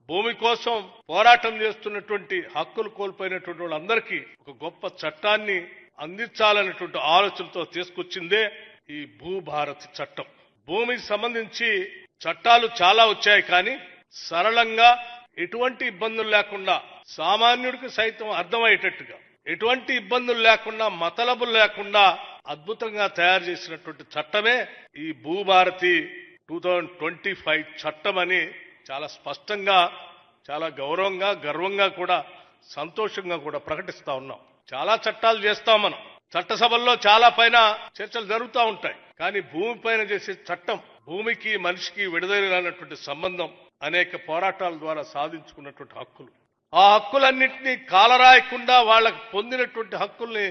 భూమి కోసం పోరాటం చేస్తున్నటువంటి హక్కులు కోల్పోయినటువంటి వాళ్ళందరికీ ఒక గొప్ప చట్టాన్ని అందించాలనేటువంటి ఆలోచనతో తీసుకొచ్చిందే ఈ భూభారతి చట్టం. భూమికి సంబంధించి చట్టాలు చాలా వచ్చాయి, కానీ సరళంగా ఎటువంటి ఇబ్బందులు లేకుండా సామాన్యుడికి సైతం అర్థమయ్యేటట్టుగా ఎటువంటి ఇబ్బందులు లేకుండా మతలబులు లేకుండా అద్భుతంగా తయారు చేసినటువంటి చట్టమే ఈ భూభారతి 2025 చట్టం అని చాలా స్పష్టంగా, చాలా గౌరవంగా, గర్వంగా కూడా, సంతోషంగా కూడా ప్రకటిస్తా ఉన్నాం. చాలా చట్టాలు చేస్తాం మనం, చట్టసభల్లో చాలా పైన చర్చలు జరుగుతూ ఉంటాయి. కానీ భూమి పైన చేసే చట్టం, భూమికి మనిషికి విడుదలైనటువంటి సంబంధం, అనేక పోరాటాల ద్వారా సాధించుకున్నటువంటి హక్కులు. ఆ హక్కులన్నింటినీ కాలరాయకుండా వాళ్ళకు పొందినటువంటి హక్కుల్ని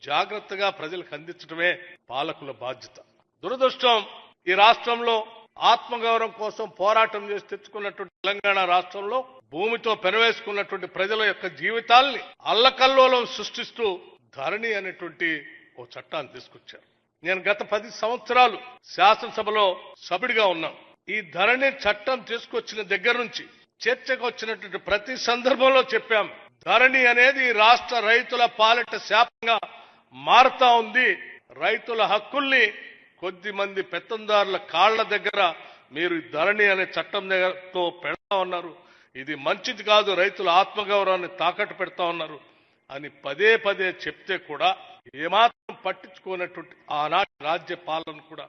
జాగ్రత్తగా ప్రజలకు అందించడమే పాలకుల బాధ్యత. దురదృష్టం, ఈ రాష్ట్రంలో ఆత్మగౌరవం కోసం పోరాటం చేసి తెచ్చుకున్నటువంటి తెలంగాణ రాష్ట్రంలో భూమితో పెనవేసుకున్నటువంటి ప్రజల యొక్క జీవితాల్ని అల్లకల్లోలం సృష్టిస్తూ ధరణి అనేటువంటి ఓ చట్టాన్ని తీసుకొచ్చారు. నేను గత 10 సంవత్సరాలు శాసనసభలో సభ్యుడిగా ఉన్నాను. ఈ ధరణి చట్టం తీసుకొచ్చిన దగ్గర నుంచి చర్చకు వచ్చినటువంటి ప్రతి సందర్భంలో చెప్పాం, ధరణి అనేది రాష్ట్ర రైతుల పాలిట శాపంగా మారుతా ఉంది. రైతుల హక్కుల్ని కొద్ది మంది పెత్తందారుల కాళ్ల దగ్గర మీరు ధరణి అనే చట్టం దగ్గరతో పెడతా ఉన్నారు, ఇది మంచిది కాదు, రైతుల ఆత్మగౌరవాన్ని తాకట్టు పెడతా ఉన్నారు అని పదే పదే చెప్తే కూడా ఏమాత్రం పట్టించుకున్నటువంటి ఆనాటి రాజ్య పాలన కూడా